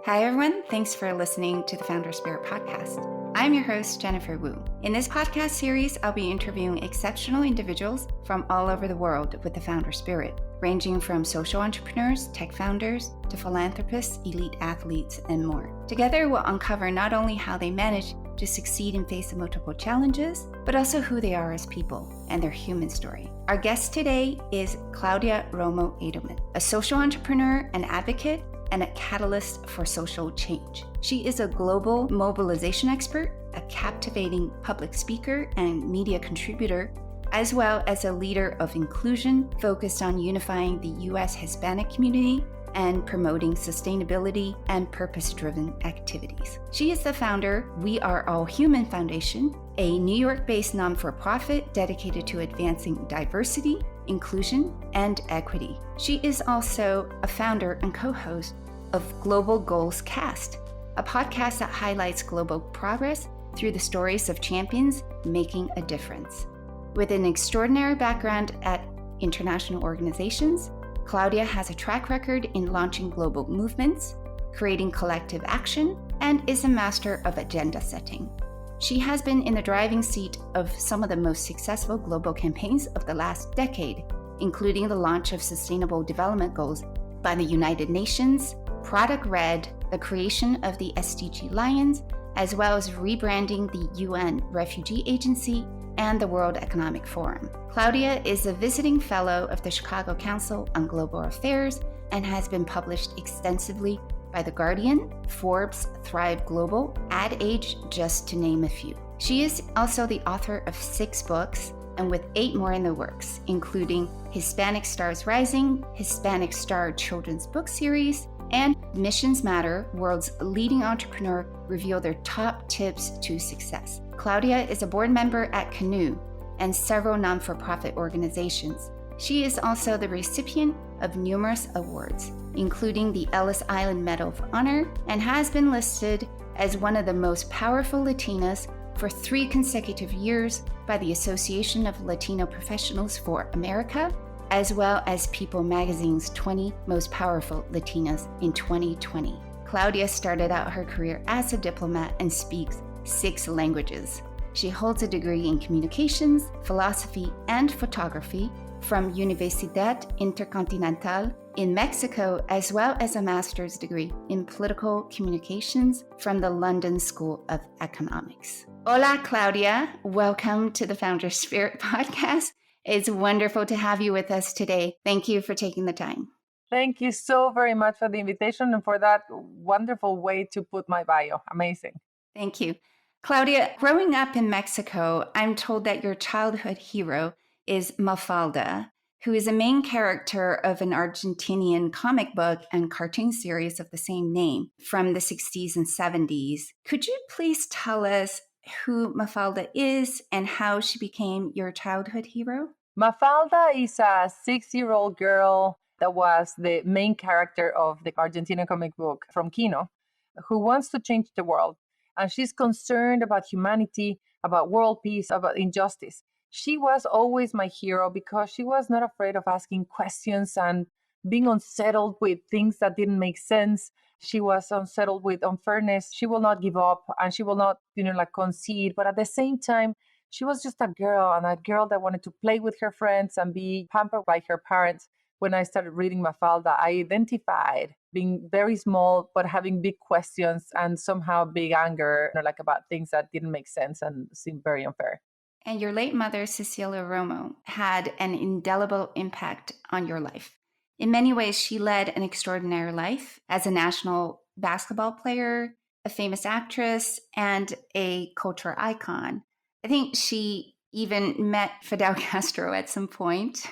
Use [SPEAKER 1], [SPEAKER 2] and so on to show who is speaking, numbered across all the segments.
[SPEAKER 1] Hi, everyone. Thanks for listening to the Founder Spirit podcast. I'm your host, Jennifer Wu. In this podcast series, I'll be interviewing exceptional individuals from all over the world with the Founder Spirit, ranging from social entrepreneurs, tech founders, to philanthropists, elite athletes, and more. Together, we'll uncover not only how they manage to succeed and face multiple challenges, but also who they are as people and their human story. Our guest today is Claudia Romo Edelman, a social entrepreneur and advocate and a catalyst for social change. She is a global mobilization expert, a captivating public speaker and media contributor, as well as a leader of inclusion focused on unifying the U.S. Hispanic community and promoting sustainability and purpose-driven activities. She is the founder We Are All Human Foundation, a New York-based non-for-profit dedicated to advancing diversity, inclusion, and equity. She is also a founder and co-host of Global Goals Cast, a podcast that highlights global progress through the stories of champions making a difference. With an extraordinary background at international organizations, Claudia has a track record in launching global movements, creating collective action, and is a master of agenda setting. She has been in the driving seat of some of the most successful global campaigns of the last decade, including the launch of Sustainable Development Goals by the United Nations, Product Red, the creation of the SDG Lions, as well as rebranding the UN Refugee Agency and the World Economic Forum. Claudia is a visiting fellow of the Chicago Council on Global Affairs and has been published extensively by The Guardian, Forbes, Thrive Global, Ad Age, just to name a few. She is also the author of 6 books, and with 8 more in the works, including Hispanic Stars Rising, Hispanic Star Children's Book Series, and Missions Matter, World's Leading Entrepreneur Reveal Their Top Tips to Success. Claudia is a board member at Canoe and several non-for-profit organizations. She is also the recipient of numerous awards, including the Ellis Island Medal of Honor, and has been listed as one of the most powerful Latinas for 3 consecutive years by the Association of Latino Professionals for America, as well as People Magazine's 20 Most Powerful Latinas in 2020. Claudia started out her career as a diplomat and speaks 6 languages. She holds a degree in communications, philosophy, and photography from Universidad Intercontinental in Mexico, as well as a master's degree in political communications from the London School of Economics. Hola, Claudia. Welcome to the Founder Spirit podcast. It's wonderful to have you with us today. Thank you for taking the time.
[SPEAKER 2] Thank you so very much for the invitation and for that wonderful way to put my bio. Amazing.
[SPEAKER 1] Thank you. Claudia, growing up in Mexico, I'm told that your childhood hero is Mafalda, who is a main character of an Argentinian comic book and cartoon series of the same name from the 60s and 70s. Could you please tell us who Mafalda is and how she became your childhood hero?
[SPEAKER 2] Mafalda is a 6-year-old girl that was the main character of the Argentinian comic book from Kino, who wants to change the world. And she's concerned about humanity, about world peace, about injustice. She was always my hero because she was not afraid of asking questions and being unsettled with things that didn't make sense. She was unsettled with unfairness. She will not give up and she will not, concede. But at the same time, she was just a girl and a girl that wanted to play with her friends and be pampered by her parents. When I started reading Mafalda, I identified being very small, but having big questions and somehow big anger, about things that didn't make sense and seemed very unfair.
[SPEAKER 1] And your late mother, Cecilia Romo, had an indelible impact on your life. In many ways, she led an extraordinary life as a national basketball player, a famous actress, and a cultural icon. I think she even met Fidel Castro at some point.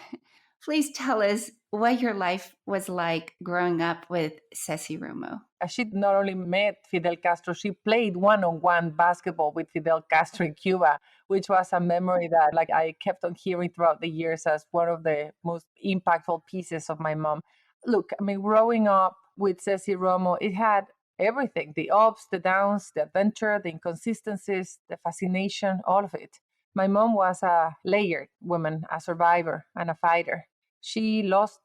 [SPEAKER 1] Please tell us what your life was like growing up with Ceci Romo.
[SPEAKER 2] She not only met Fidel Castro, she played one-on-one basketball with Fidel Castro in Cuba, which was a memory that I kept on hearing throughout the years as one of the most impactful pieces of my mom. Look, growing up with Ceci Romo, it had everything, the ups, the downs, the adventure, the inconsistencies, the fascination, all of it. My mom was a layered woman, a survivor and a fighter. She lost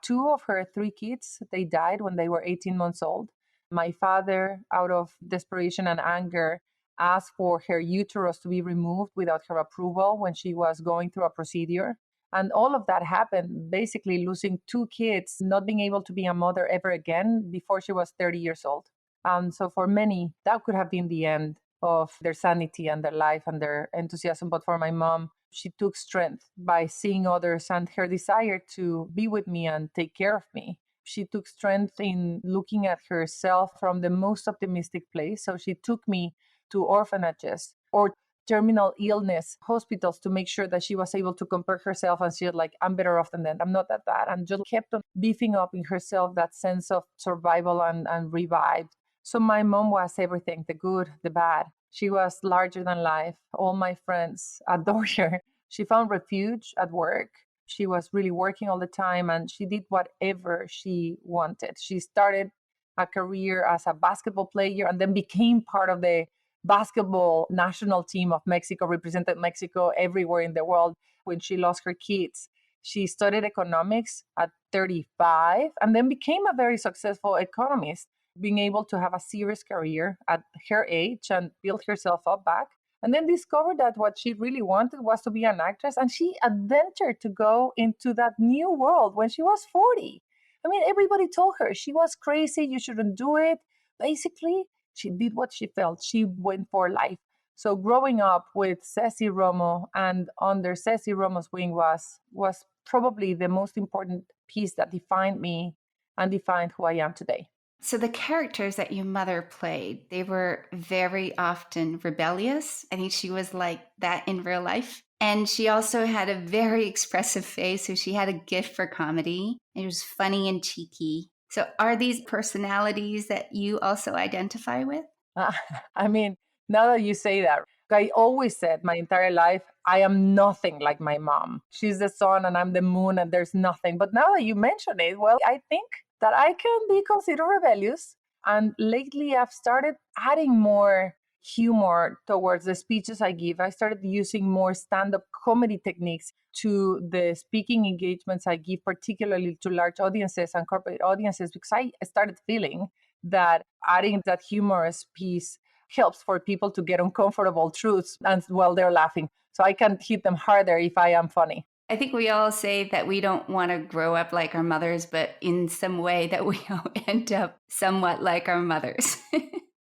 [SPEAKER 2] 2 of her 3 kids. They died when they were 18 months old. My father, out of desperation and anger, asked for her uterus to be removed without her approval when she was going through a procedure. And all of that happened, basically losing two kids, not being able to be a mother ever again before she was 30 years old. So for many, that could have been the end of their sanity and their life and their enthusiasm. But for my mom, she took strength by seeing others and her desire to be with me and take care of me. She took strength in looking at herself from the most optimistic place. So she took me to orphanages or terminal illness hospitals to make sure that she was able to compare herself and she was like, I'm better off than that. I'm not that bad. And just kept on beefing up in herself that sense of survival and revived. So my mom was everything, the good, the bad. She was larger than life. All my friends adored her. She found refuge at work. She was really working all the time and she did whatever she wanted. She started a career as a basketball player and then became part of the basketball national team of Mexico, represented Mexico everywhere in the world. When she lost her kids, she studied economics at 35 and then became a very successful economist, being able to have a serious career at her age and build herself up back. And then discovered that what she really wanted was to be an actress. And she adventured to go into that new world when she was 40. I mean, everybody told her she was crazy, you shouldn't do it. Basically, she did what she felt. She went for life. So growing up with Ceci Romo and under Ceci Romo's wing was probably the most important piece that defined me and defined who I am today.
[SPEAKER 1] So the characters that your mother played, they were very often rebellious. I think she was like that in real life. And she also had a very expressive face. So she had a gift for comedy. It was funny and cheeky. So are these personalities that you also identify with?
[SPEAKER 2] I mean, now that you say that, I always said my entire life, I am nothing like my mom. She's the sun and I'm the moon and there's nothing. But now that you mention it, well, I think that I can be considered rebellious. And lately I've started adding more humor towards the speeches I give. I started using more stand up comedy techniques to the speaking engagements I give, particularly to large audiences and corporate audiences, because I started feeling that adding that humorous piece helps for people to get uncomfortable truths and while they're laughing. So I can hit them harder if I am funny.
[SPEAKER 1] I think we all say that we don't want to grow up like our mothers, but in some way that we all end up somewhat like our mothers.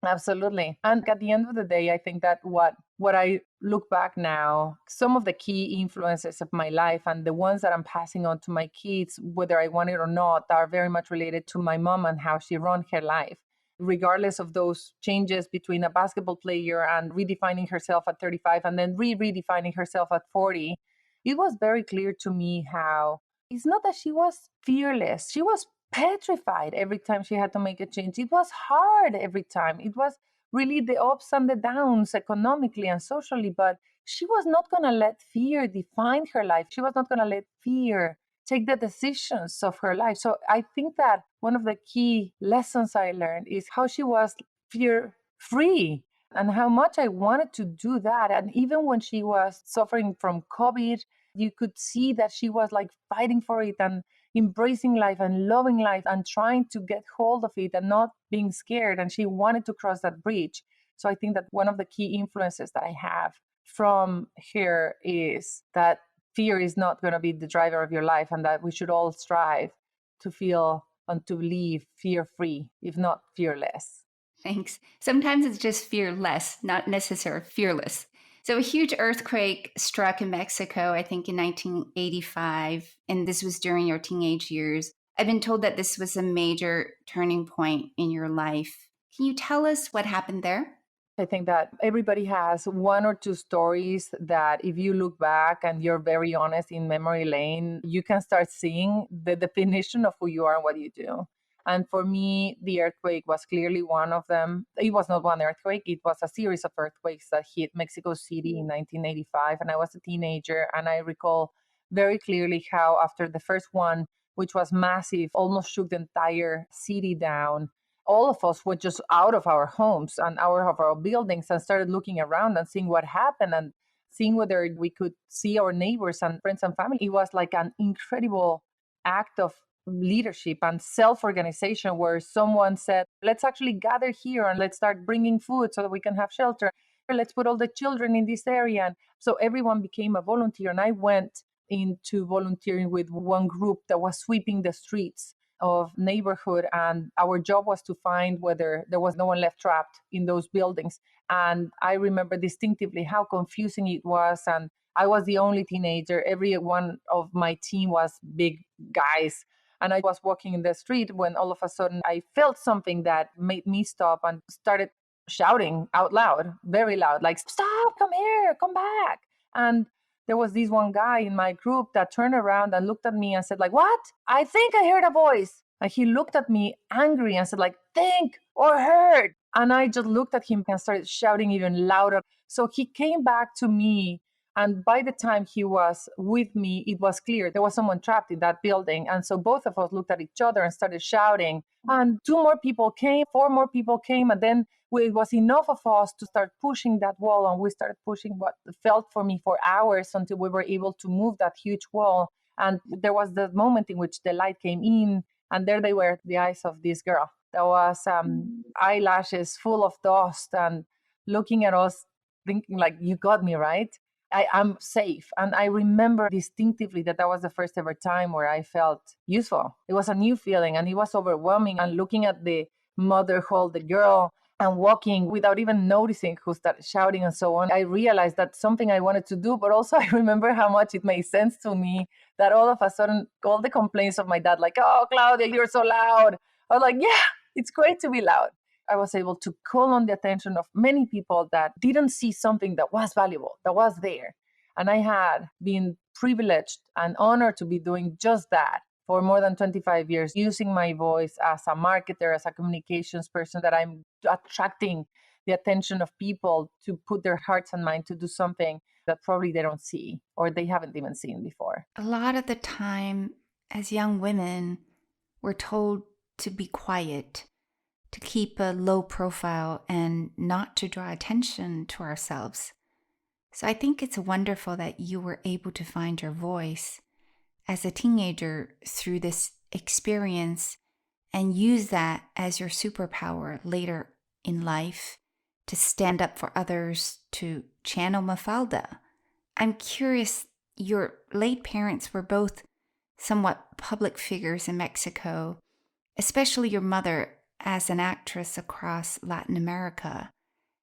[SPEAKER 2] Absolutely. And at the end of the day, I think that what I look back now, some of the key influences of my life and the ones that I'm passing on to my kids, whether I want it or not, are very much related to my mom and how she ran her life. Regardless of those changes between a basketball player and redefining herself at 35 and then redefining herself at 40, it was very clear to me how it's not that she was fearless. She was petrified every time she had to make a change. It was hard every time. It was really the ups and the downs economically and socially, but she was not going to let fear define her life. She was not going to let fear take the decisions of her life. So I think that one of the key lessons I learned is how she was fear free and how much I wanted to do that. And even when she was suffering from COVID, you could see that she was like fighting for it and embracing life and loving life and trying to get hold of it and not being scared. And she wanted to cross that bridge. So I think that one of the key influences that I have from her is that fear is not going to be the driver of your life and that we should all strive to feel and to live fear free, if not fearless.
[SPEAKER 1] Thanks. Sometimes it's just fearless, not necessarily fearless. So a huge earthquake struck in Mexico, I think in 1985, and this was during your teenage years. I've been told that this was a major turning point in your life. Can you tell us what happened there?
[SPEAKER 2] I think that everybody has one or two stories that if you look back and you're very honest in memory lane, you can start seeing the definition of who you are and what you do. And for me, the earthquake was clearly one of them. It was not one earthquake, it was a series of earthquakes that hit Mexico City in 1985. And I was a teenager. And I recall very clearly how, after the first one, which was massive, almost shook the entire city down, all of us were just out of our homes and out of our buildings and started looking around and seeing what happened and seeing whether we could see our neighbors and friends and family. It was like an incredible act of leadership and self-organization, where someone said, let's actually gather here and let's start bringing food so that we can have shelter. Let's put all the children in this area. And so everyone became a volunteer. And I went into volunteering with one group that was sweeping the streets of neighborhood, and our job was to find whether there was no one left trapped in those buildings. And I remember distinctively how confusing it was, and I was the only teenager. Every one of my team was big guys, and I was walking in the street when all of a sudden I felt something that made me stop and started shouting out loud, very loud, like, stop, come here, come back. And there was this one guy in my group that turned around and looked at me and said, like, what? I think I heard a voice. And he looked at me angry and said, like, think or heard. And I just looked at him and started shouting even louder. So he came back to me. And by the time he was with me, it was clear there was someone trapped in that building. And so both of us looked at each other and started shouting. And 2 more people came, 4 more people came. And then it was enough of us to start pushing that wall. And we started pushing what felt for me for hours until we were able to move that huge wall. And there was the moment in which the light came in. And there they were, the eyes of this girl. There was eyelashes full of dust and looking at us, thinking like, you got me, right? I am safe. And I remember distinctively that was the first ever time where I felt useful. It was a new feeling and it was overwhelming. And looking at the mother hold the girl and walking without even noticing who started shouting and so on, I realized that's something I wanted to do. But also I remember how much it made sense to me that all of a sudden, all the complaints of my dad, like, oh, Claudia, you're so loud. I was like, yeah, it's great to be loud. I was able to call on the attention of many people that didn't see something that was valuable, that was there. And I had been privileged and honored to be doing just that for more than 25 years, using my voice as a marketer, as a communications person, that I'm attracting the attention of people to put their hearts and mind to do something that probably they don't see or they haven't even seen before.
[SPEAKER 1] A lot of the time, as young women, we're told to be quiet, to keep a low profile and not to draw attention to ourselves. So I think it's wonderful that you were able to find your voice as a teenager through this experience and use that as your superpower later in life to stand up for others, to channel Mafalda. I'm curious, your late parents were both somewhat public figures in Mexico, especially your mother as an actress across Latin America,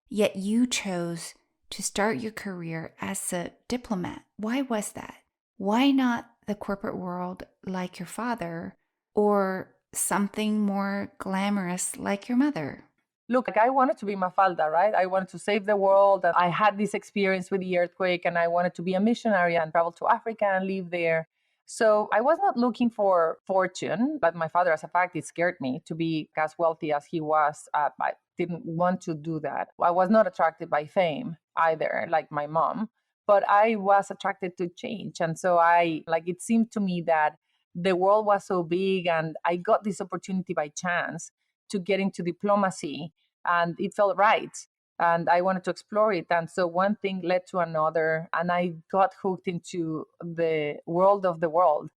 [SPEAKER 1] yet you chose to start your career as a diplomat. Why was that? Why not the corporate world like your father or something more glamorous like your mother?
[SPEAKER 2] Look, I wanted to be Mafalda, right? I wanted to save the world. And I had this experience with the earthquake and I wanted to be a missionary and travel to Africa and live there. So I was not looking for fortune, but my father, as a fact, it scared me to be as wealthy as he was. I didn't want to do that. I was not attracted by fame either, like my mom, but I was attracted to change. And so it seemed to me that the world was so big and I got this opportunity by chance to get into diplomacy and it felt right. And I wanted to explore it. And so one thing led to another. And I got hooked into the world of the world.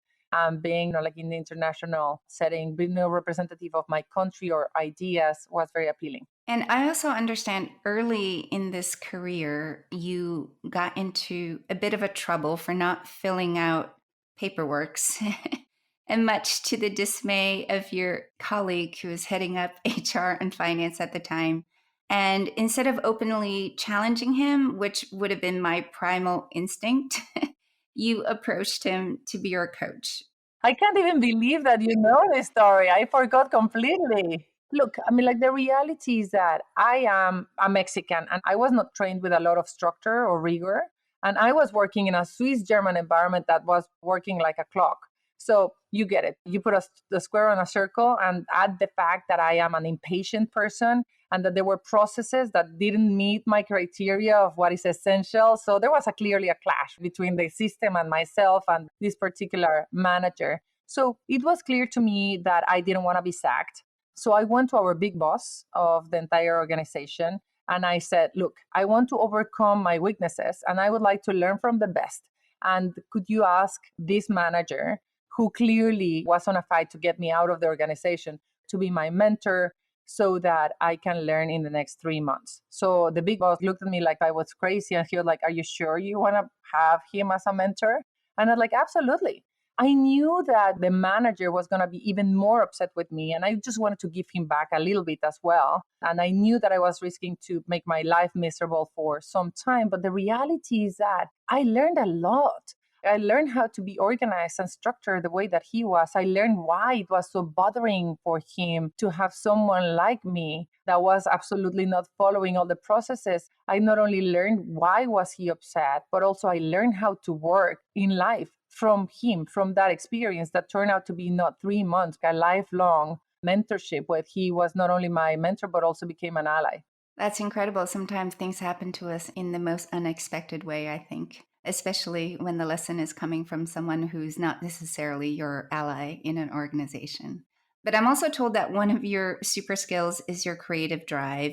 [SPEAKER 2] Being like in the international setting, being a representative of my country or ideas was very appealing.
[SPEAKER 1] And I also understand early in this career, you got into a bit of a trouble for not filling out paperworks. And much to the dismay of your colleague who was heading up HR and finance at the time. And instead of openly challenging him, which would have been my primal instinct, you approached him to be your coach.
[SPEAKER 2] I can't even believe that you know this story. I forgot completely. Look, I mean, like the reality is that I am a Mexican and I was not trained with a lot of structure or rigor. And I was working in a Swiss German environment that was working like a clock. So you get it. You put the square on a circle and add the fact that I am an impatient person and that there were processes that didn't meet my criteria of what is essential. So there was clearly a clash between the system and myself and this particular manager. So it was clear to me that I didn't want to be sacked. So I went to our big boss of the entire organization and I said, look, I want to overcome my weaknesses and I would like to learn from the best. And could you ask this manager who clearly was on a fight to get me out of the organization, to be my mentor so that I can learn in the next 3 months. So the big boss looked at me like I was crazy, and he was like, "Are you sure you want to have him as a mentor?" And I'm like, "Absolutely." I knew that the manager was going to be even more upset with me, and I just wanted to give him back a little bit as well. And I knew that I was risking to make my life miserable for some time. But the reality is that I learned a lot. I learned how to be organized and structured the way that he was. I learned why it was so bothering for him to have someone like me that was absolutely not following all the processes. I not only learned why was he upset, but also I learned how to work in life from him, from that experience that turned out to be not 3 months, a lifelong mentorship where he was not only my mentor, but also became an ally.
[SPEAKER 1] That's incredible. Sometimes things happen to us in the most unexpected way, I think, especially when the lesson is coming from someone who's not necessarily your ally in an organization. But I'm also told that one of your super skills is your creative drive.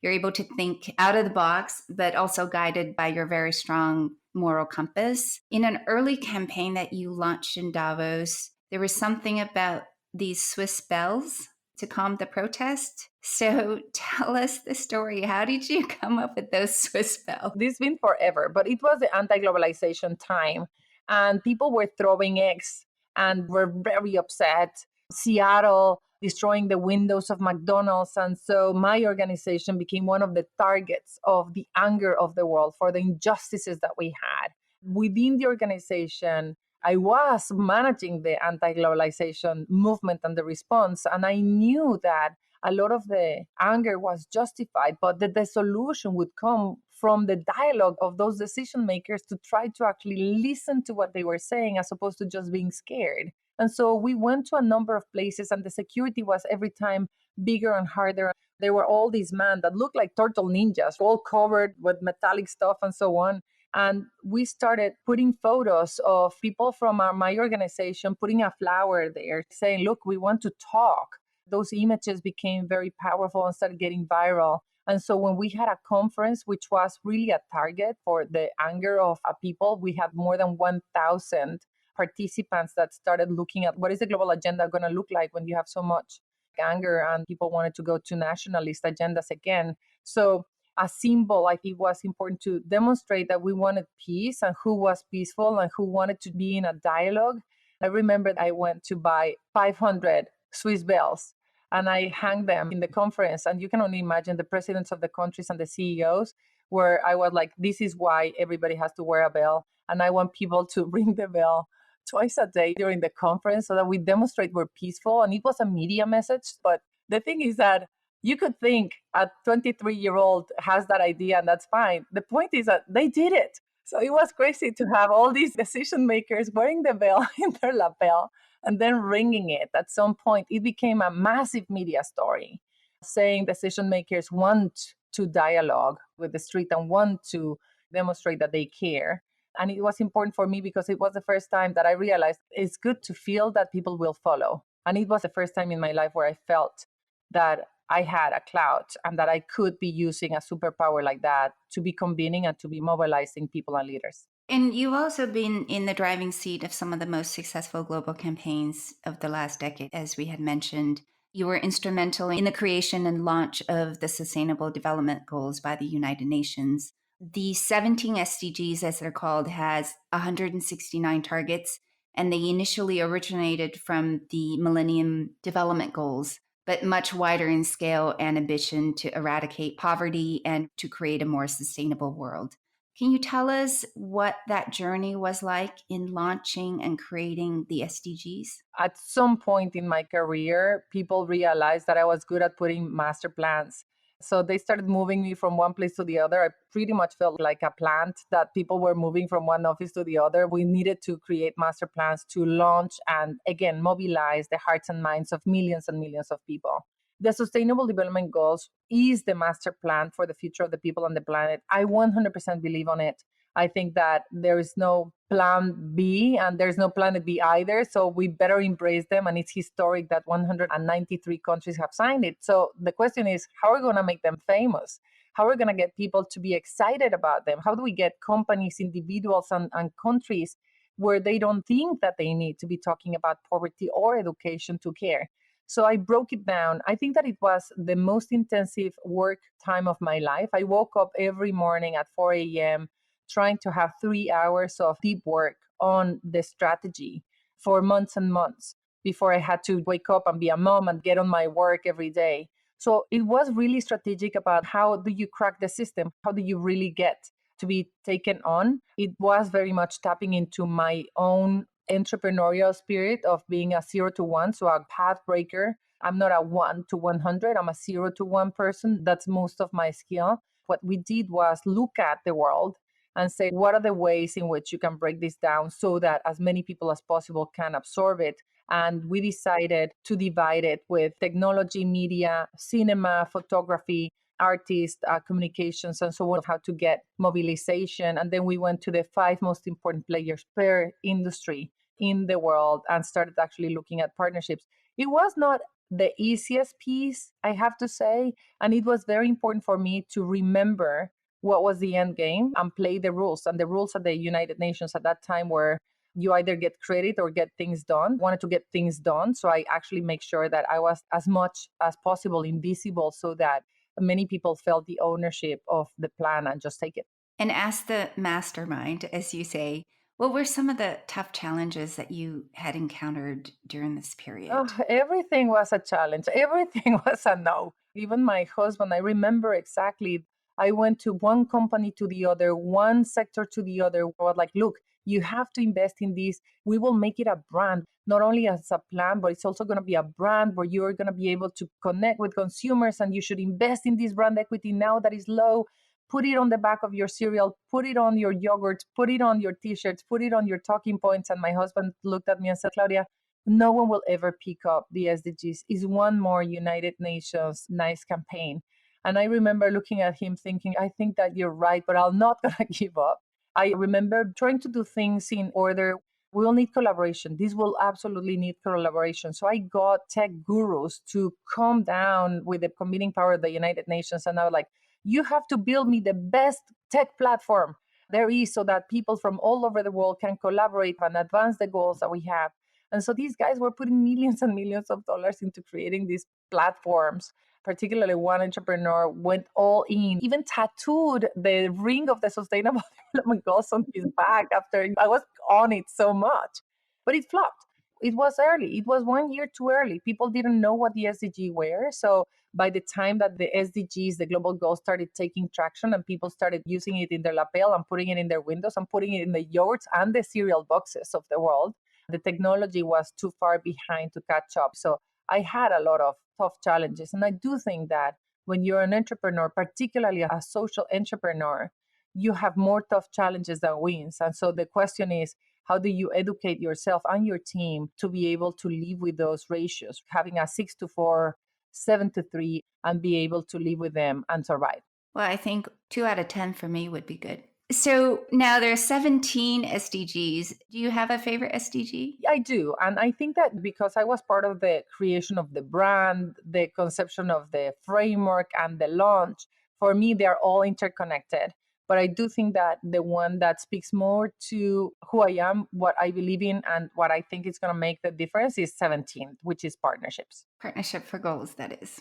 [SPEAKER 1] You're able to think out of the box, but also guided by your very strong moral compass. In an early campaign that you launched in Davos, there was something about these Swiss bells to calm the protest. So tell us the story. How did you come up with those Swiss bells?
[SPEAKER 2] This has been forever, but it was the anti-globalization time, and people were throwing eggs and were very upset. Seattle destroying the windows of McDonald's. And so my organization became one of the targets of the anger of the world for the injustices that we had. Within the organization, I was managing the anti globalization movement and the response. And I knew that a lot of the anger was justified, but that the solution would come from the dialogue of those decision makers to try to actually listen to what they were saying as opposed to just being scared. And so we went to a number of places, and the security was every time bigger and harder. There were all these men that looked like turtle ninjas, all covered with metallic stuff and so on. And we started putting photos of people from my organization, putting a flower there, saying, "Look, we want to talk." Those images became very powerful and started getting viral. And so when we had a conference, which was really a target for the anger of people, we had more than 1,000 participants that started looking at what is the global agenda going to look like when you have so much anger, and people wanted to go to nationalist agendas again. So a symbol, like, it was important to demonstrate that we wanted peace and who was peaceful and who wanted to be in a dialogue. I remember I went to buy 500 Swiss bells and I hang them in the conference. And you can only imagine the presidents of the countries and the CEOs, where I was like, this is why everybody has to wear a bell. And I want people to ring the bell twice a day during the conference so that we demonstrate we're peaceful. And it was a media message. But the thing is that you could think a 23-year-old has that idea and that's fine. The point is that they did it. So it was crazy to have all these decision makers wearing the bell in their lapel and then ringing it. At some point, it became a massive media story saying decision makers want to dialogue with the street and want to demonstrate that they care. And it was important for me because it was the first time that I realized it's good to feel that people will follow. And it was the first time in my life where I felt that I had a clout and that I could be using a superpower like that to be convening and to be mobilizing people and leaders.
[SPEAKER 1] And you've also been in the driving seat of some of the most successful global campaigns of the last decade, as we had mentioned. You were instrumental in the creation and launch of the Sustainable Development Goals by the United Nations. The 17 SDGs, as they're called, has 169 targets, and they initially originated from the Millennium Development Goals, but much wider in scale and ambition to eradicate poverty and to create a more sustainable world. Can you tell us what that journey was like in launching and creating the SDGs?
[SPEAKER 2] At some point in my career, people realized that I was good at putting master plans. So they started moving me from one place to the other. I pretty much felt like a plant that people were moving from one office to the other. We needed to create master plans to launch and, again, mobilize the hearts and minds of millions and millions of people. The Sustainable Development Goals is the master plan for the future of the people on the planet. I 100% believe on it. I think that there is no plan B and there's no planet B either. So we better embrace them. And it's historic that 193 countries have signed it. So the question is, how are we going to make them famous? How are we going to get people to be excited about them? How do we get companies, individuals, and countries where they don't think that they need to be talking about poverty or education to care. So I broke it down. I think that it was the most intensive work time of my life. I woke up every morning at 4 a.m. trying to have 3 hours of deep work on the strategy for months and months before I had to wake up and be a mom and get on my work every day. So it was really strategic about how do you crack the system? How do you really get to be taken on? It was very much tapping into my own entrepreneurial spirit of being a 0 to 1, so a path breaker. I'm not a 1 to 100, I'm a 0 to 1 person. That's most of my skill. What we did was look at the world and say, what are the ways in which you can break this down so that as many people as possible can absorb it? And we decided to divide it with technology, media, cinema, photography, artists, communications, and so on, how to get mobilization. And then we went to the 5 most important players per industry in the world and started actually looking at partnerships. It was not the easiest piece, I have to say. And it was very important for me to remember what was the end game and play the rules. And the rules at the United Nations at that time were you either get credit or get things done. I wanted to get things done. So I actually make sure that I was as much as possible invisible so that many people felt the ownership of the plan and just take it.
[SPEAKER 1] And as the mastermind, as you say, what were some of the tough challenges that you had encountered during this period?
[SPEAKER 2] Oh, everything was a challenge. Everything was a no. Even my husband, I remember exactly. I went to one company to the other, one sector to the other. I was like, look, you have to invest in this. We will make it a brand, not only as a plan, but it's also going to be a brand where you're going to be able to connect with consumers, and you should invest in this brand equity now that is low. Put it on the back of your cereal, put it on your yogurts, put it on your t-shirts, put it on your talking points. And my husband looked at me and said, Claudia, no one will ever pick up the SDGs. It's one more United Nations nice campaign. And I remember looking at him thinking, I think that you're right, but I'm not going to give up. I remember trying to do things in order. We'll need collaboration. This will absolutely need collaboration. So I got tech gurus to come down with the convening power of the United Nations. And I was like, you have to build me the best tech platform there is so that people from all over the world can collaborate and advance the goals that we have. And so these guys were putting millions and millions of dollars into creating these platforms. Particularly one entrepreneur went all in, even tattooed the ring of the Sustainable Development Goals on his back after I was on it so much. But it flopped. It was early. It was 1 year too early. People didn't know what the SDG were. So by the time that the SDGs, the global goals, started taking traction and people started using it in their lapel and putting it in their windows and putting it in the yogurts and the cereal boxes of the world, the technology was too far behind to catch up. So I had a lot of tough challenges. And I do think that when you're an entrepreneur, particularly a social entrepreneur, you have more tough challenges than wins. And so the question is, how do you educate yourself and your team to be able to live with those ratios, having a 6-4, 7-3, and be able to live with them and survive?
[SPEAKER 1] Well, I think 2 out of 10 for me would be good. So now there are 17 SDGs. Do you have a favorite SDG?
[SPEAKER 2] I do. And I think that because I was part of the creation of the brand, the conception of the framework, and the launch, for me, they're all interconnected. But I do think that the one that speaks more to who I am, what I believe in, and what I think is going to make the difference is 17, which is partnerships.
[SPEAKER 1] Partnership for goals, that is.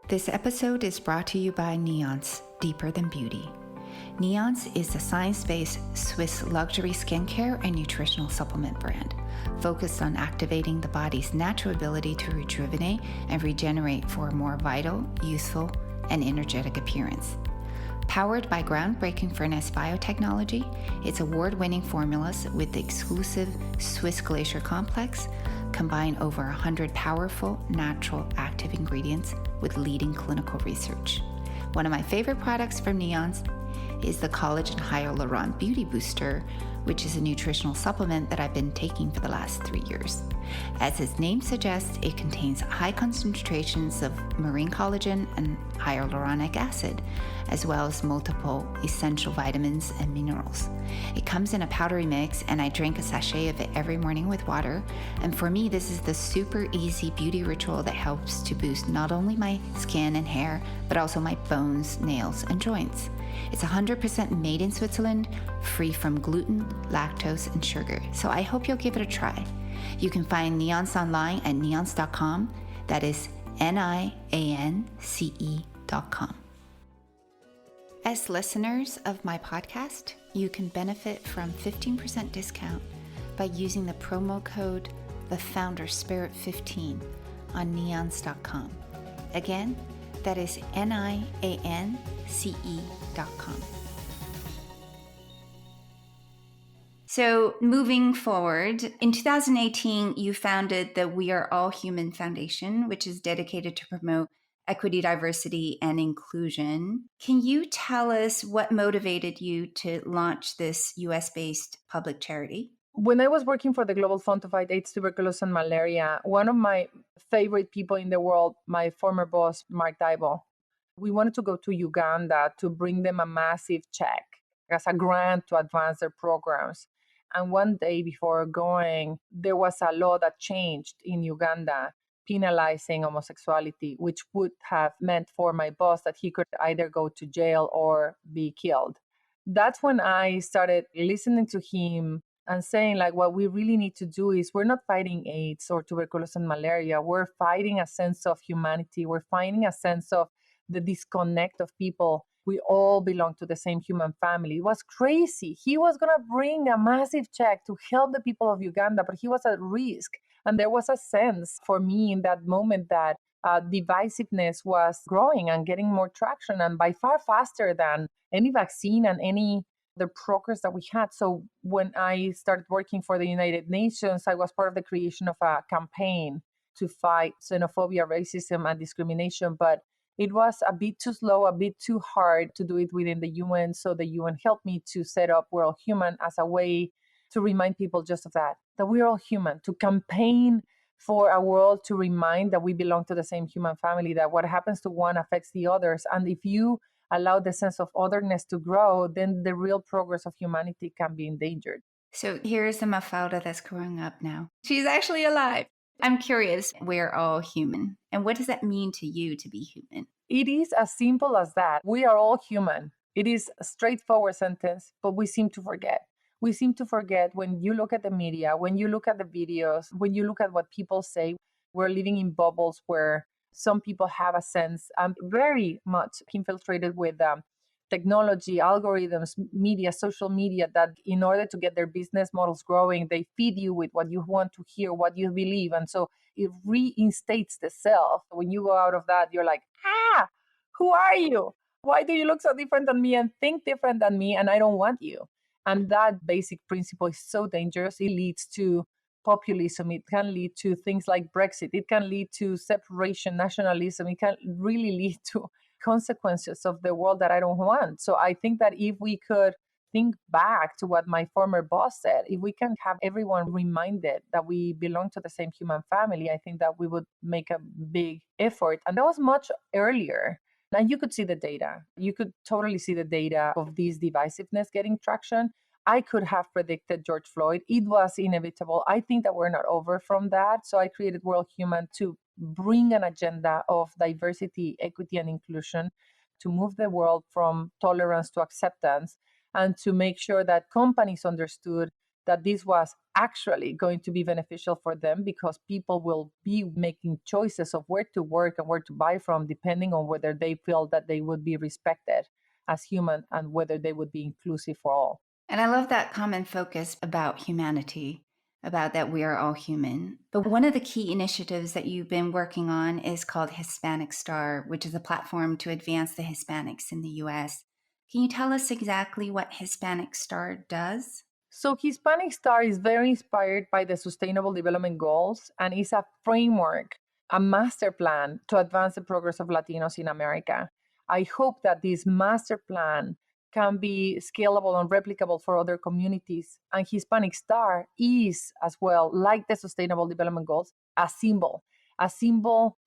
[SPEAKER 1] This episode is brought to you by Neons, Deeper Than Beauty. Neons is a science-based Swiss luxury skincare and nutritional supplement brand focused on activating the body's natural ability to rejuvenate and regenerate for a more vital, youthful, and energetic appearance. Powered by groundbreaking furnace biotechnology, its award-winning formulas with the exclusive Swiss Glacier Complex combine over 100 powerful, natural, active ingredients with leading clinical research. One of my favorite products from Neons is the Collagen Hyaluron Beauty Booster, which is a nutritional supplement that I've been taking for the last 3 years. As its name suggests, it contains high concentrations of marine collagen and hyaluronic acid, as well as multiple essential vitamins and minerals. It comes in a powdery mix, and I drink a sachet of it every morning with water. And for me, this is the super easy beauty ritual that helps to boost not only my skin and hair, but also my bones, nails, and joints. It's 100% made in Switzerland, free from gluten, lactose, and sugar. So I hope you'll give it a try. You can find Neonce online at neonce.com. That is NIANCE.com. As listeners of my podcast, you can benefit from 15% discount by using the promo code TheFounderSpirit15 on neonce.com. Again, that is NIANCE.com. So moving forward, in 2018, you founded the We Are All Human Foundation, which is dedicated to promote equity, diversity, and inclusion. Can you tell us what motivated you to launch this US-based public charity?
[SPEAKER 2] When I was working for the Global Fund to Fight AIDS, Tuberculosis, and Malaria, one of my favorite people in the world, my former boss, Mark Daibo, we wanted to go to Uganda to bring them a massive check as a grant to advance their programs. And one day before going, there was a law that changed in Uganda penalizing homosexuality, which would have meant for my boss that he could either go to jail or be killed. That's when I started listening to him and saying, like, what we really need to do is we're not fighting AIDS or tuberculosis and malaria. We're fighting a sense of humanity. We're finding a sense of the disconnect of people. We all belong to the same human family. It was crazy. He was going to bring a massive check to help the people of Uganda, but he was at risk. And there was a sense for me in that moment that divisiveness was growing and getting more traction, and by far faster than any vaccine and any the progress that we had. So when I started working for the United Nations, I was part of the creation of a campaign to fight xenophobia, racism, and discrimination. But it was a bit too slow, a bit too hard to do it within the UN. So the UN helped me to set up We're All Human as a way to remind people just of that we're all human, to campaign for a world to remind that we belong to the same human family, that what happens to one affects the others. And if you allow the sense of otherness to grow, then the real progress of humanity can be endangered.
[SPEAKER 1] So here's a Mafalda that's growing up now. She's actually alive. I'm curious, we're all human. And what does that mean to you to be human?
[SPEAKER 2] It is as simple as that. We are all human. It is a straightforward sentence, but we seem to forget. We seem to forget when you look at the media, when you look at the videos, when you look at what people say. We're living in bubbles where some people have a sense, very much infiltrated with technology, algorithms, media, social media, that in order to get their business models growing, they feed you with what you want to hear, what you believe. And so it reinstates the self. When you go out of that, you're like, who are you? Why do you look so different than me and think different than me? And I don't want you. And that basic principle is so dangerous. It leads to populism. It can lead to things like Brexit. It can lead to separation, nationalism. It can really lead to consequences of the world that I don't want. So I think that if we could think back to what my former boss said, if we can have everyone reminded that we belong to the same human family, I think that we would make a big effort. And that was much earlier. And you could see the data. You could totally see the data of this divisiveness getting traction. I could have predicted George Floyd. It was inevitable. I think that we're not over from that. So I created World Human to bring an agenda of diversity, equity, and inclusion, to move the world from tolerance to acceptance, and to make sure that companies understood that this was actually going to be beneficial for them, because people will be making choices of where to work and where to buy from, depending on whether they feel that they would be respected as human and whether they would be inclusive for all.
[SPEAKER 1] And I love that common focus about humanity, about that we are all human. But one of the key initiatives that you've been working on is called Hispanic Star, which is a platform to advance the Hispanics in the US. Can you tell us exactly what Hispanic Star does?
[SPEAKER 2] So Hispanic Star is very inspired by the Sustainable Development Goals and is a framework, a master plan to advance the progress of Latinos in America. I hope that this master plan can be scalable and replicable for other communities. And Hispanic Star is, as well, like the Sustainable Development Goals, a symbol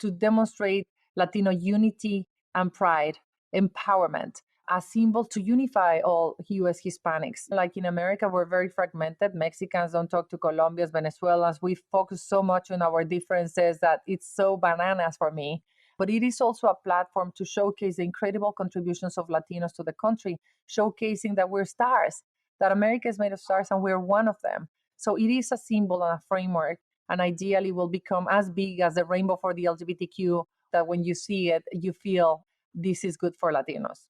[SPEAKER 2] to demonstrate Latino unity and pride, empowerment, a symbol to unify all US Hispanics. Like in America, we're very fragmented. Mexicans don't talk to Colombians, Venezuelans. We focus so much on our differences that it's so bananas for me. But it is also a platform to showcase the incredible contributions of Latinos to the country, showcasing that we're stars, that America is made of stars and we're one of them. So it is a symbol and a framework, and ideally will become as big as the rainbow for the LGBTQ, that when you see it, you feel this is good for Latinos.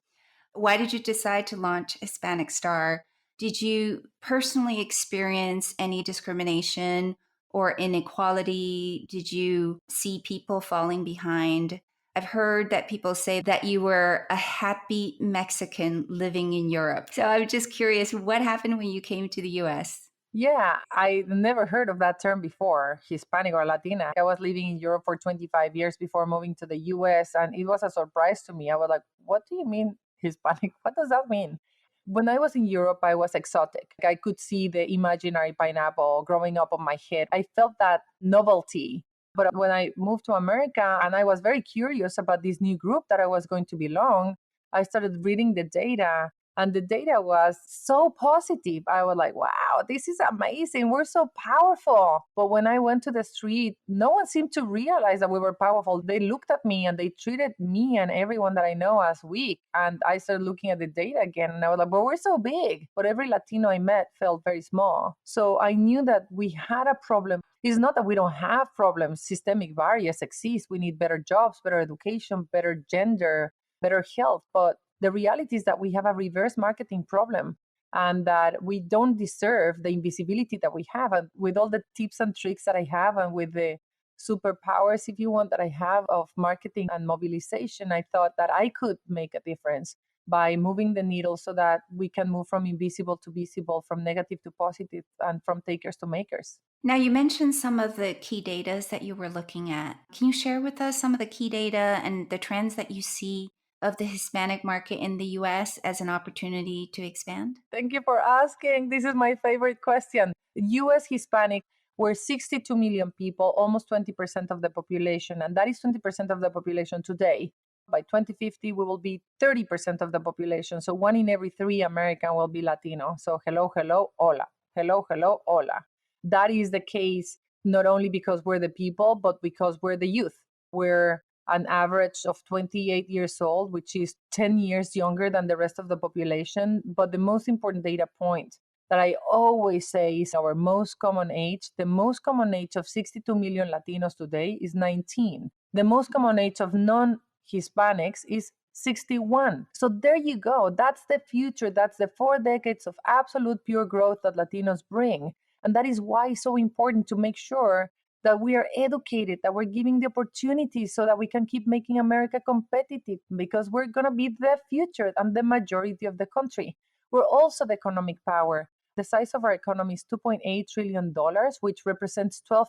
[SPEAKER 1] Why did you decide to launch Hispanic Star? Did you personally experience any discrimination or inequality? Did you see people falling behind? I've heard that people say that you were a happy Mexican living in Europe. So I'm just curious, what happened when you came to the US?
[SPEAKER 2] Yeah, I never heard of that term before, Hispanic or Latina. I was living in Europe for 25 years before moving to the US, and it was a surprise to me. I was like, what do you mean Hispanic? What does that mean? When I was in Europe, I was exotic. I could see the imaginary pineapple growing up on my head. I felt that novelty. But when I moved to America and I was very curious about this new group that I was going to belong, I started reading the data, and the data was so positive. I was like, wow, this is amazing. We're so powerful. But when I went to the street, no one seemed to realize that we were powerful. They looked at me and they treated me and everyone that I know as weak. And I started looking at the data again and I was like, but we're so big. But every Latino I met felt very small. So I knew that we had a problem. It's not that we don't have problems. Systemic barriers exist. We need better jobs, better education, better gender, better health. But the reality is that we have a reverse marketing problem and that we don't deserve the invisibility that we have. And with all the tips and tricks that I have and with the superpowers, if you want, that I have of marketing and mobilization, I thought that I could make a difference by moving the needle so that we can move from invisible to visible, from negative to positive, and from takers to makers.
[SPEAKER 1] Now, you mentioned some of the key data that you were looking at. Can you share with us some of the key data and the trends that you see of the Hispanic market in the US as an opportunity to expand?
[SPEAKER 2] Thank you for asking. This is my favorite question. US Hispanic, we're 62 million people, almost 20% of the population, and that is 20% of the population today. By 2050, we will be 30% of the population. So one in every three American will be Latino. So hello, hello, hola. Hello, hello, hola. That is the case not only because we're the people, but because we're the youth. We're an average of 28 years old, which is 10 years younger than the rest of the population. But the most important data point that I always say is our most common age. The most common age of 62 million Latinos today is 19. The most common age of non-Hispanics is 61. So there you go. That's the future. That's the 4 decades of absolute pure growth that Latinos bring. And that is why it's so important to make sure that we are educated, that we're giving the opportunities so that we can keep making America competitive, because we're going to be the future and the majority of the country. We're also the economic power. The size of our economy is $2.8 trillion, which represents 12%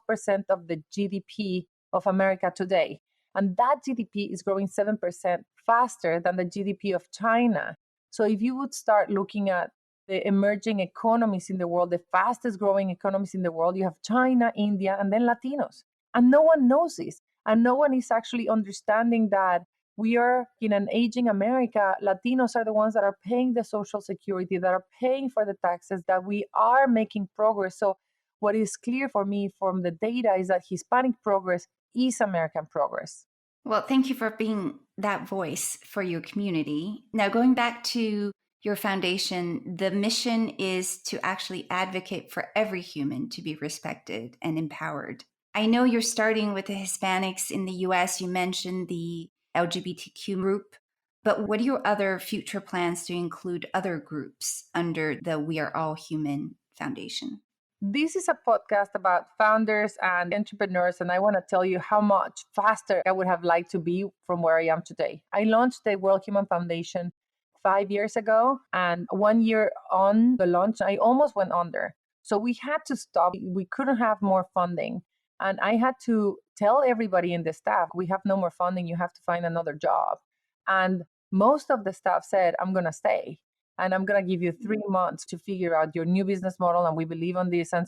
[SPEAKER 2] of the GDP of America today. And that GDP is growing 7% faster than the GDP of China. So if you would start looking at the emerging economies in the world, the fastest growing economies in the world, you have China, India, and then Latinos. And no one knows this. And no one is actually understanding that we are in an aging America. Latinos are the ones that are paying the Social Security, that are paying for the taxes, that we are making progress. So what is clear for me from the data is that Hispanic progress is American progress.
[SPEAKER 1] Well, thank you for being that voice for your community. Now, going back to your foundation, the mission is to actually advocate for every human to be respected and empowered. I know you're starting with the Hispanics in the US. You mentioned the LGBTQ group, but what are your other future plans to include other groups under the We Are All Human Foundation?
[SPEAKER 2] This is a podcast about founders and entrepreneurs, and I want to tell you how much faster I would have liked to be from where I am today. I launched the World Human Foundation 5 years ago, and 1 year on the launch, I almost went under. So we had to stop. We couldn't have more funding. And I had to tell everybody in the staff, we have no more funding, you have to find another job. And most of the staff said, I'm going to stay. And I'm going to give you 3 months to figure out your new business model. And we believe on this. And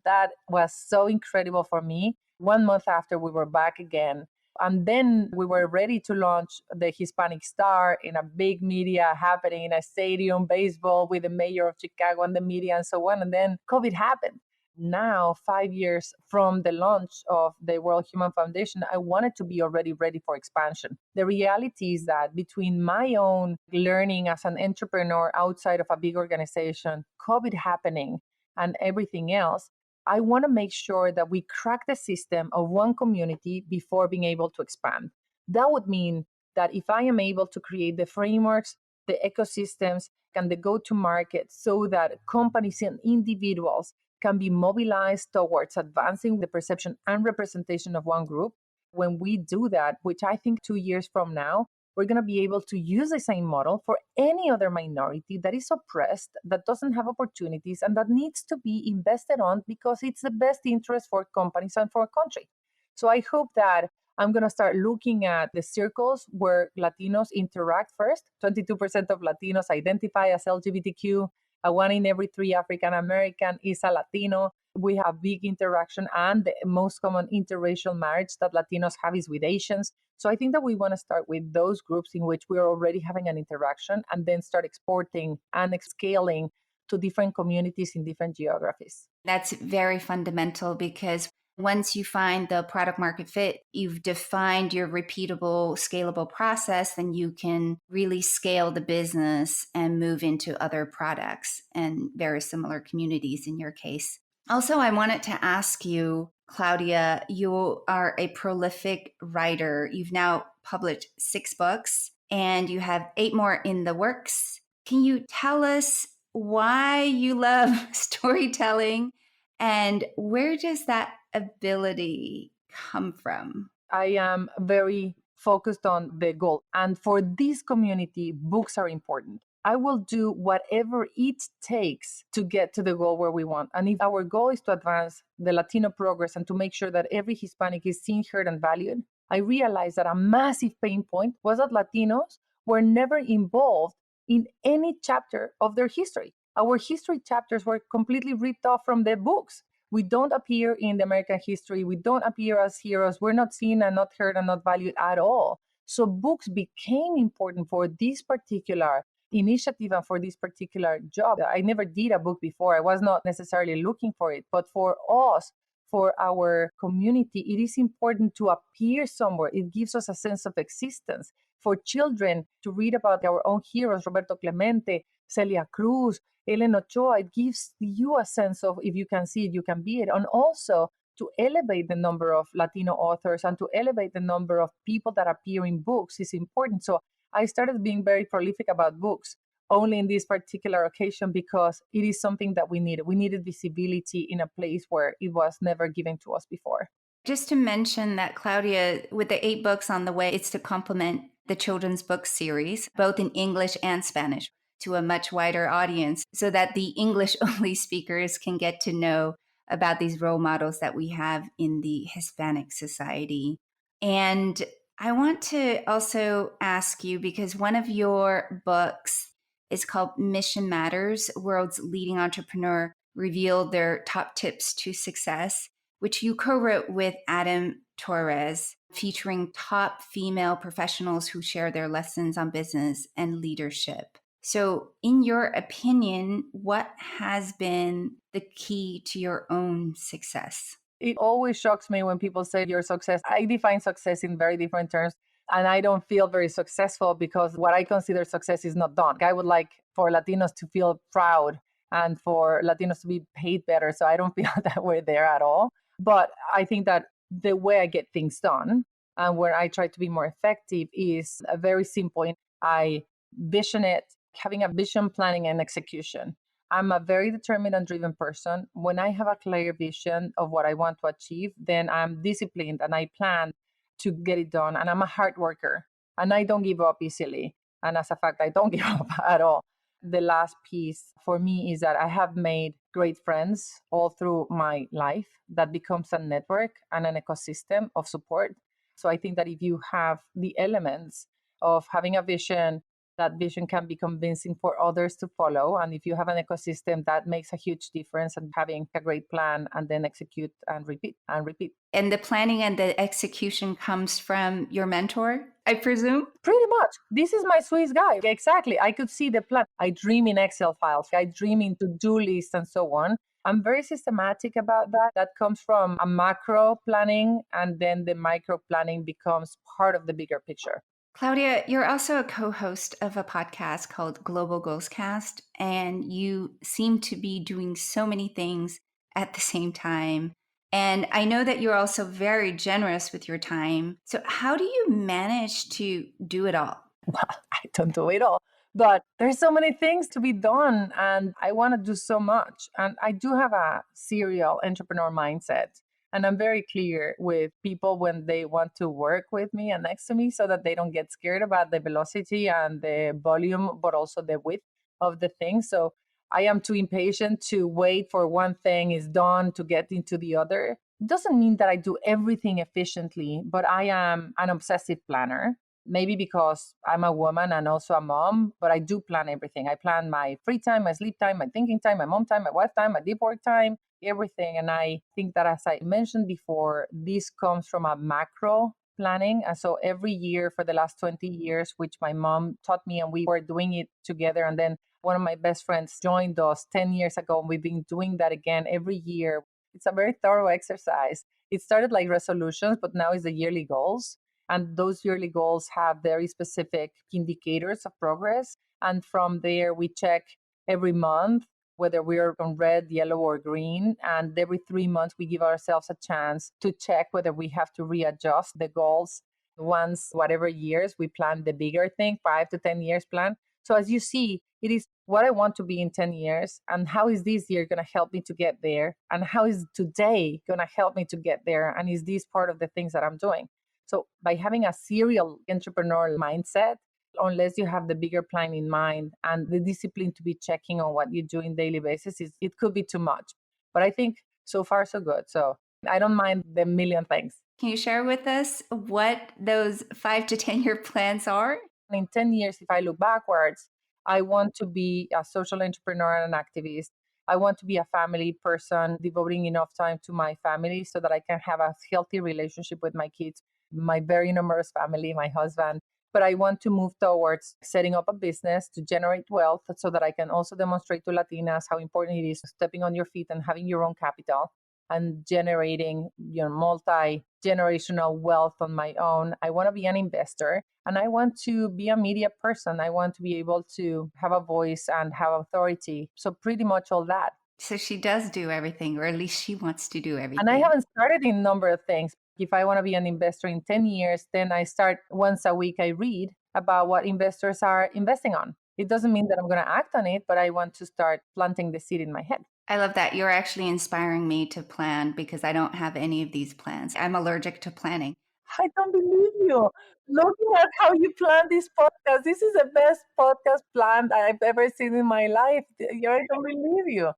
[SPEAKER 2] that was so incredible for me. 1 month after, we were back again. And then we were ready to launch the Hispanic Star in a big media happening in a stadium, baseball with the mayor of Chicago and the media and so on. And then COVID happened. now, 5 years from the launch of the World Human Foundation, I wanted to be already ready for expansion. The reality is that between my own learning as an entrepreneur outside of a big organization, COVID happening, and everything else, I want to make sure that we crack the system of one community before being able to expand. That would mean that if I am able to create the frameworks, the ecosystems, and the go to market so that companies and individuals can be mobilized towards advancing the perception and representation of one group. When we do that, which I think 2 years from now, we're going to be able to use the same model for any other minority that is oppressed, that doesn't have opportunities, and that needs to be invested on because it's the best interest for companies and for a country. So I hope that I'm going to start looking at the circles where Latinos interact first. 22% of Latinos identify as LGBTQ. One in every three African American is a Latino. We have big interaction, and the most common interracial marriage that Latinos have is with Asians. So I think that we want to start with those groups in which we're already having an interaction and then start exporting and scaling to different communities in different geographies.
[SPEAKER 1] That's very fundamental because once you find the product market fit, you've defined your repeatable, scalable process, then you can really scale the business and move into other products and very similar communities in your case. Also, I wanted to ask you, Claudia, you are a prolific writer. You've now published 6 books and you have 8 more in the works. Can you tell us why you love storytelling and where does that ability come from?
[SPEAKER 2] I am very focused on the goal. And for this community, books are important. I will do whatever it takes to get to the goal where we want. And if our goal is to advance the Latino progress and to make sure that every Hispanic is seen, heard, and valued, I realized that a massive pain point was that Latinos were never involved in any chapter of their history. Our history chapters were completely ripped off from the books. We don't appear in the American history. We don't appear as heroes. We're not seen and not heard and not valued at all. So books became important for this particular initiative and for this particular job. I never did a book before. I was not necessarily looking for it. But for us, for our community, it is important to appear somewhere. It gives us a sense of existence. For children to read about our own heroes, Roberto Clemente, Celia Cruz, Ellen Ochoa, it gives you a sense of if you can see it, you can be it. And also to elevate the number of Latino authors and to elevate the number of people that appear in books is important. So I started being very prolific about books only in this particular occasion because it is something that we needed. We needed visibility in a place where it was never given to us before.
[SPEAKER 1] Just to mention that, Claudia, with the 8 books on the way, it's to complement the children's book series, both in English and Spanish, to a much wider audience so that the English-only speakers can get to know about these role models that we have in the Hispanic society. And I want to also ask you, because one of your books is called Mission Matters, World's Leading Entrepreneur Revealed Their Top Tips to Success, which you co-wrote with Adam Torres, featuring top female professionals who share their lessons on business and leadership. So in your opinion, what has been the key to your own success?
[SPEAKER 2] It always shocks me when people say your success. I define success in very different terms, and I don't feel very successful because what I consider success is not done. I would like for Latinos to feel proud and for Latinos to be paid better. So I don't feel that we're there at all. But I think that the way I get things done and where I try to be more effective is very simple. I vision it, having a vision, planning, and execution. I'm a very determined and driven person. When I have a clear vision of what I want to achieve, then I'm disciplined and I plan to get it done. And I'm a hard worker and I don't give up easily. And as a fact, I don't give up at all. The last piece for me is that I have made great friends all through my life that becomes a network and an ecosystem of support. So I think that if you have the elements of having a vision, that vision can be convincing for others to follow. And if you have an ecosystem, that makes a huge difference and having a great plan and then execute and repeat and repeat.
[SPEAKER 1] And the planning and the execution comes from your mentor, I presume?
[SPEAKER 2] Pretty much. This is my Swiss guy. Exactly. I could see the plan. I dream in Excel files. I dream in to-do lists and so on. I'm very systematic about that. That comes from a macro planning, and then the micro planning becomes part of the bigger picture.
[SPEAKER 1] Claudia, you're also a co host of a podcast called Global Goals Cast, and you seem to be doing so many things at the same time. And I know that you're also very generous with your time. So, how do you manage to do it all?
[SPEAKER 2] I don't do it all, but there's so many things to be done, and I want to do so much. And I do have a serial entrepreneur mindset. And I'm very clear with people when they want to work with me and next to me so that they don't get scared about the velocity and the volume, but also the width of the thing. So I am too impatient to wait for one thing is done to get into the other. It doesn't mean that I do everything efficiently, but I am an obsessive planner. Maybe because I'm a woman and also a mom, but I do plan everything. I plan my free time, my sleep time, my thinking time, my mom time, my wife time, my deep work time, everything. And I think that, as I mentioned before, this comes from a macro planning. And so every year for the last 20 years, which my mom taught me, and we were doing it together. And then one of my best friends joined us 10 years ago, and we've been doing that again every year. It's a very thorough exercise. It started like resolutions, but now it's the yearly goals. And those yearly goals have very specific indicators of progress. And from there, we check every month whether we're on red, yellow, or green. And every 3 months, we give ourselves a chance to check whether we have to readjust the goals. Once, whatever years, we plan the bigger thing, 5 to 10 years plan. So as you see, it is what I want to be in 10 years, and how is this year going to help me to get there? And how is today going to help me to get there? And is this part of the things that I'm doing? So by having a serial entrepreneurial mindset, unless you have the bigger plan in mind and the discipline to be checking on what you do in daily basis, it could be too much. But I think so far so good. So I don't mind the million things.
[SPEAKER 1] Can you share with us what those 5 to 10 year plans are?
[SPEAKER 2] In 10 years, if I look backwards, I want to be a social entrepreneur and an activist. I want to be a family person, devoting enough time to my family so that I can have a healthy relationship with my kids, my very numerous family, my husband. But I want to move towards setting up a business to generate wealth so that I can also demonstrate to Latinas how important it is stepping on your feet and having your own capital and generating multi-generational wealth on my own. I want to be an investor, and I want to be a media person. I want to be able to have a voice and have authority. So pretty much all that.
[SPEAKER 1] So she does do everything, or at least she wants to do everything.
[SPEAKER 2] And I haven't started in a number of things. If I want to be an investor in 10 years, then I start once a week, I read about what investors are investing on. It doesn't mean that I'm going to act on it, but I want to start planting the seed in my head.
[SPEAKER 1] I love that. You're actually inspiring me to plan because I don't have any of these plans. I'm allergic to planning.
[SPEAKER 2] I don't believe you. Looking at how you plan this podcast, this is the best podcast plan I've ever seen in my life. I don't believe you.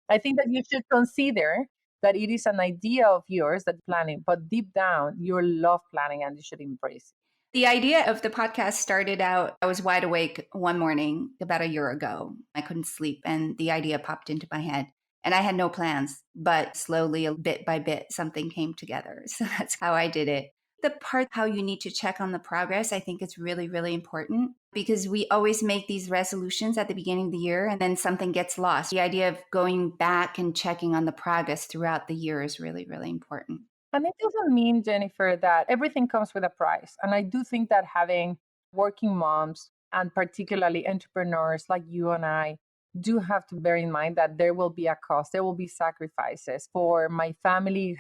[SPEAKER 2] I think that you should consider that it is an idea of yours that planning, but deep down, you love planning and you should embrace it.
[SPEAKER 1] The idea of the podcast started out, I was wide awake one morning about a year ago. I couldn't sleep, and the idea popped into my head. And I had no plans, but slowly, bit by bit, something came together. So that's how I did it. The part how you need to check on the progress, I think it's really, really important because we always make these resolutions at the beginning of the year and then something gets lost. The idea of going back and checking on the progress throughout the year is really, really important.
[SPEAKER 2] And it doesn't mean, Jennifer, that everything comes with a price. And I do think that having working moms and particularly entrepreneurs like you and I do have to bear in mind that there will be a cost, there will be sacrifices. For my family,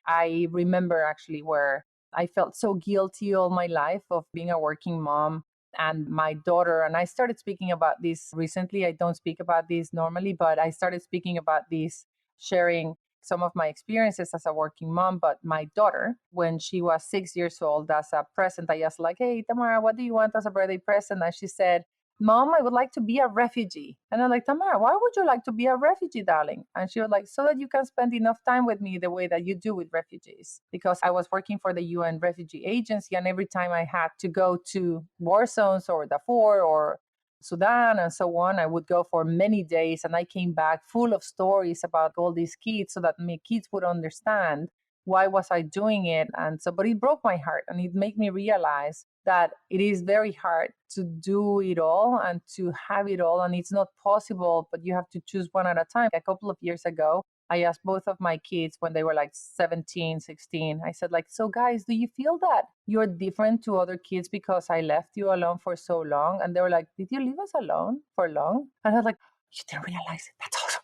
[SPEAKER 2] I remember actually where I felt so guilty all my life of being a working mom and my daughter. And I started speaking about this recently. I don't speak about this normally, but I started speaking about this, sharing some of my experiences as a working mom. But my daughter, when she was 6 years old, as a present, I asked, like, hey, Tamara, what do you want as a birthday present? And she said, Mom, I would like to be a refugee. And I'm like, Tamara, why would you like to be a refugee, darling? And she was like, so that you can spend enough time with me the way that you do with refugees. Because I was working for the UN Refugee Agency, and every time I had to go to war zones or Darfur or Sudan and so on, I would go for many days, and I came back full of stories about all these kids so that my kids would understand why was I doing it? And so, but it broke my heart and it made me realize that it is very hard to do it all and to have it all. And it's not possible, but you have to choose one at a time. A couple of years ago, I asked both of my kids when they were like 17, 16. I said, like, so guys, do you feel that you're different to other kids because I left you alone for so long? And they were like, did you leave us alone for long? And I was like, you didn't realize it. That's awesome.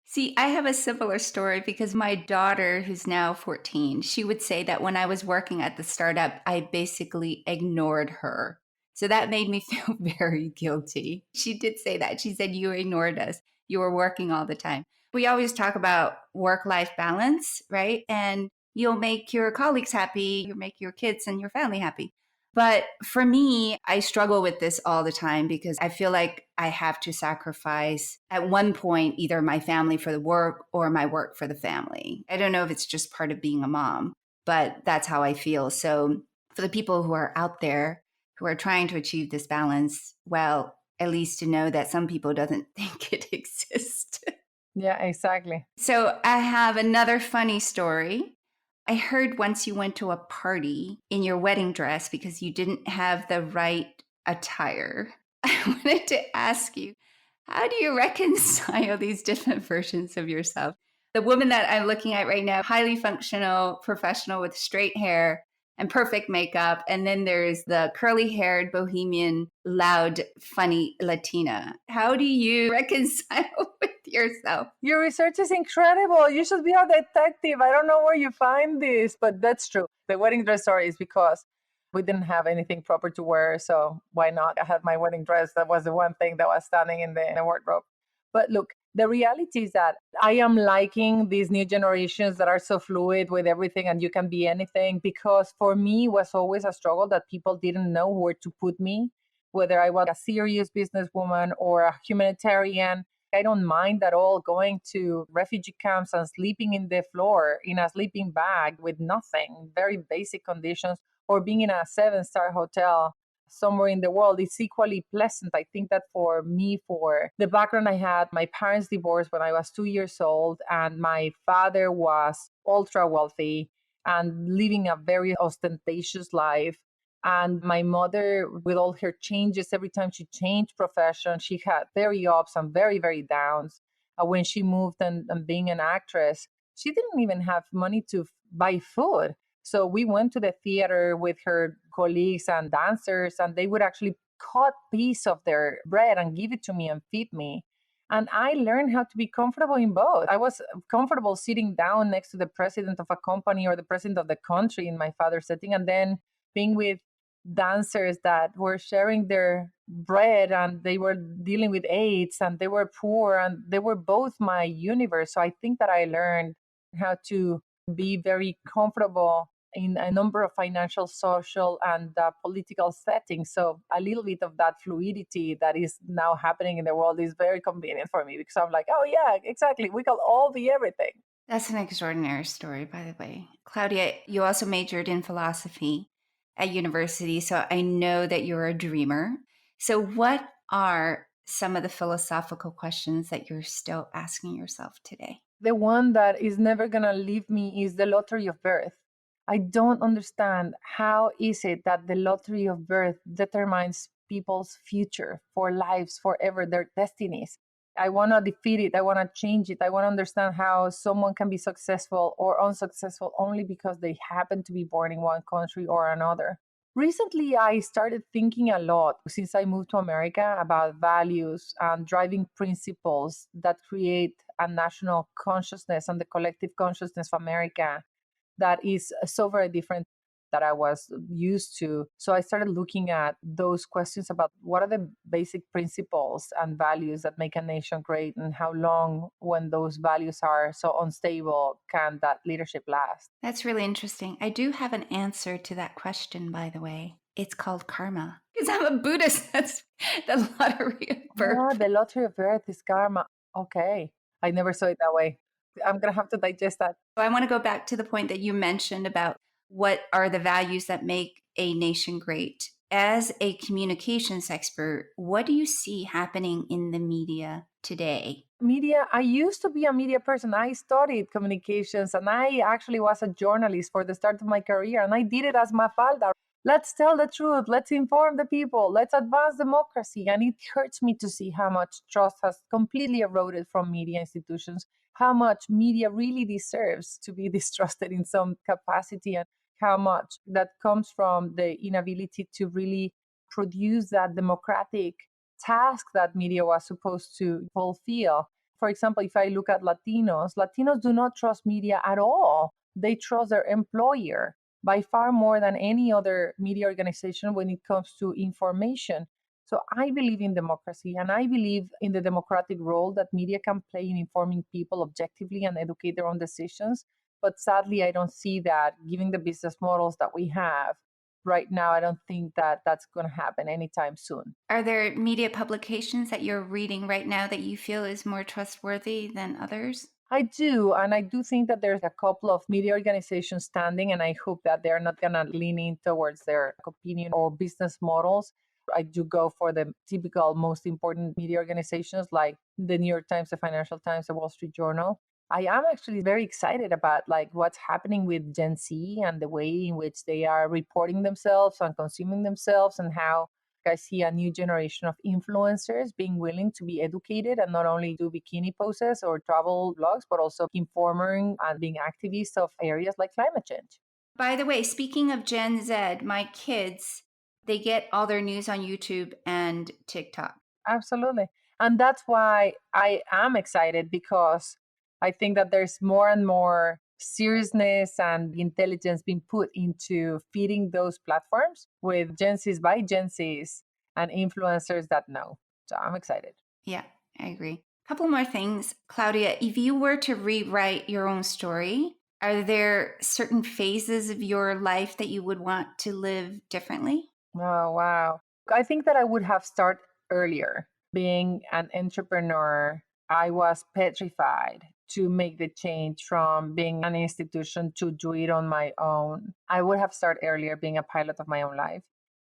[SPEAKER 1] See, I have a similar story because my daughter, who's now 14, she would say that when I was working at the startup, I basically ignored her. So that made me feel very guilty. She did say that. She said, you ignored us. You were working all the time. We always talk about work life balance, right? And you'll make your colleagues happy, you'll make your kids and your family happy. But for me, I struggle with this all the time because I feel like I have to sacrifice at one point either my family for the work or my work for the family. I don't know if it's just part of being a mom, but that's how I feel. So for the people who are out there who are trying to achieve this balance, well, at least to know that some people doesn't think it exists.
[SPEAKER 2] Yeah, exactly.
[SPEAKER 1] So I have another funny story. I heard once you went to a party in your wedding dress because you didn't have the right attire. I wanted to ask you, how do you reconcile these different versions of yourself? The woman that I'm looking at right now, highly functional professional with straight hair and perfect makeup. And then there's the curly haired, bohemian, loud, funny Latina. How do you reconcile with yourself?
[SPEAKER 2] Your research is incredible. You should be a detective. I don't know where you find this, but that's true. The wedding dress story is because we didn't have anything proper to wear. So why not? I had my wedding dress. That was the one thing that was standing in the wardrobe. But look, the reality is that I am liking these new generations that are so fluid with everything and you can be anything, because for me it was always a struggle that people didn't know where to put me, whether I was a serious businesswoman or a humanitarian. I don't mind at all going to refugee camps and sleeping in the floor in a sleeping bag with nothing, very basic conditions, or being in a 7-star hotel somewhere in the world. It's equally pleasant. I think that for me, for the background I had, my parents divorced when I was 2 years old, and my father was ultra wealthy and living a very ostentatious life. And my mother, with all her changes, every time she changed profession, she had very ups and very, very downs. When she moved and being an actress, she didn't even have money to buy food. So we went to the theater with her colleagues and dancers, and they would actually cut piece of their bread and give it to me and feed me. And I learned how to be comfortable in both. I was comfortable sitting down next to the president of a company or the president of the country in my father's setting, and then being with dancers that were sharing their bread and they were dealing with AIDS and they were poor and they were both my universe. So I think that I learned how to be very comfortable in a number of financial, social, and political settings. So a little bit of that fluidity that is now happening in the world is very convenient for me because I'm like, oh yeah, exactly. We can all be everything.
[SPEAKER 1] That's an extraordinary story, by the way. Claudia, you also majored in philosophy at university, so I know that you're a dreamer. So, what are some of the philosophical questions that you're still asking yourself today?
[SPEAKER 2] The one that is never going to leave me is the lottery of birth. I don't understand how is it that the lottery of birth determines people's future for lives forever, their destinies. I want to defeat it. I want to change it. I want to understand how someone can be successful or unsuccessful only because they happen to be born in one country or another. Recently, I started thinking a lot since I moved to America about values and driving principles that create a national consciousness and the collective consciousness of America that is so very different that I was used to. So I started looking at those questions about what are the basic principles and values that make a nation great, and how long, when those values are so unstable, can that leadership last?
[SPEAKER 1] That's really interesting. I do have an answer to that question, by the way. It's called karma. Because I'm a Buddhist. That's the lottery of
[SPEAKER 2] Ah,
[SPEAKER 1] birth.
[SPEAKER 2] the lottery of earth is karma. Okay. I never saw it that way. I'm going to have to digest that.
[SPEAKER 1] I want to go back to the point that you mentioned about what are the values that make a nation great. As a communications expert, what do you see happening in the media today?
[SPEAKER 2] Media, I used to be a media person. I studied communications and I actually was a journalist for the start of my career. And I did it as Mafalda. Let's tell the truth. Let's inform the people. Let's advance democracy. And it hurts me to see how much trust has completely eroded from media institutions, how much media really deserves to be distrusted in some capacity, and how much that comes from the inability to really produce that democratic task that media was supposed to fulfill. For example, if I look at Latinos do not trust media at all. They trust their employer by far more than any other media organization when it comes to information. So I believe in democracy and I believe in the democratic role that media can play in informing people objectively and educate their own decisions. But sadly, I don't see that given the business models that we have right now. I don't think that that's going to happen anytime soon.
[SPEAKER 1] Are there media publications that you're reading right now that you feel is more trustworthy than others?
[SPEAKER 2] I do. And I do think that there's a couple of media organizations standing, and I hope that they're not going to lean in towards their opinion or business models. I do go for the typical most important media organizations like the New York Times, the Financial Times, the Wall Street Journal. I am actually very excited about like what's happening with Gen Z and the way in which they are reporting themselves and consuming themselves, and how I see a new generation of influencers being willing to be educated and not only do bikini poses or travel vlogs, but also informing and being activists of areas like climate change.
[SPEAKER 1] By the way, speaking of Gen Z, my kids, they get all their news on YouTube and TikTok.
[SPEAKER 2] Absolutely. And that's why I am excited, because I think that there's more and more seriousness and intelligence being put into feeding those platforms with Gen Zs by Gen Zs and influencers that know. So I'm excited.
[SPEAKER 1] Yeah, I agree. Couple more things. Claudia, if you were to rewrite your own story, are there certain phases of your life that you would want to live differently?
[SPEAKER 2] Oh, wow. I think that I would have started earlier. Being an entrepreneur, I was petrified to make the change from being an institution to do it on my own. I would have started earlier being a pilot of my own life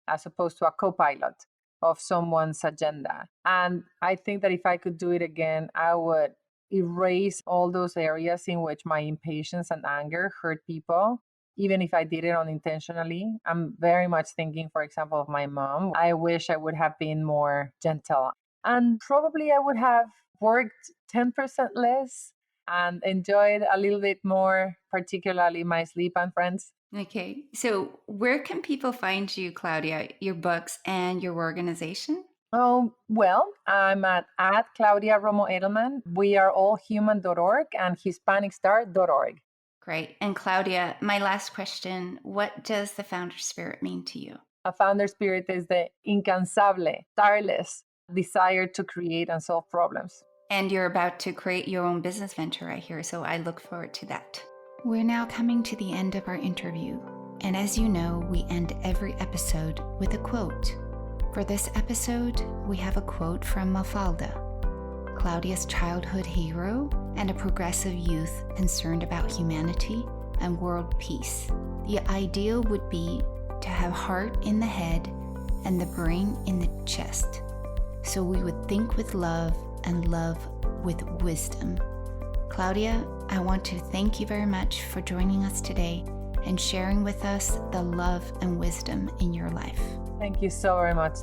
[SPEAKER 2] as opposed to a co pilot of someone's agenda. And I think that if I could do it again, I would erase all those areas in which my impatience and anger hurt people, even if I did it unintentionally. I'm very much thinking, for example, of my mom. I wish I would have been more gentle. And probably I would have worked 10% less and enjoyed a little bit more, particularly my sleep and friends.
[SPEAKER 1] Okay. So, where can people find you, Claudia, your books and your organization?
[SPEAKER 2] Oh, well, I'm at Claudia Romo Edelman. We are allhuman.org and HispanicStar.org.
[SPEAKER 1] Great. And Claudia, my last question, what does the founder spirit mean to you?
[SPEAKER 2] A founder spirit is the incansable, tireless desire to create and solve problems.
[SPEAKER 1] And you're about to create your own business venture, I hear, so I look forward to that. We're now coming to the end of our interview. And as you know, we end every episode with a quote. For this episode, we have a quote from Mafalda, Claudia's childhood hero and a progressive youth concerned about humanity and world peace. The ideal would be to have heart in the head and the brain in the chest, so we would think with love and love with wisdom. Claudia, I want to thank you very much for joining us today and sharing with us the love and wisdom in your life.
[SPEAKER 2] Thank you so very much.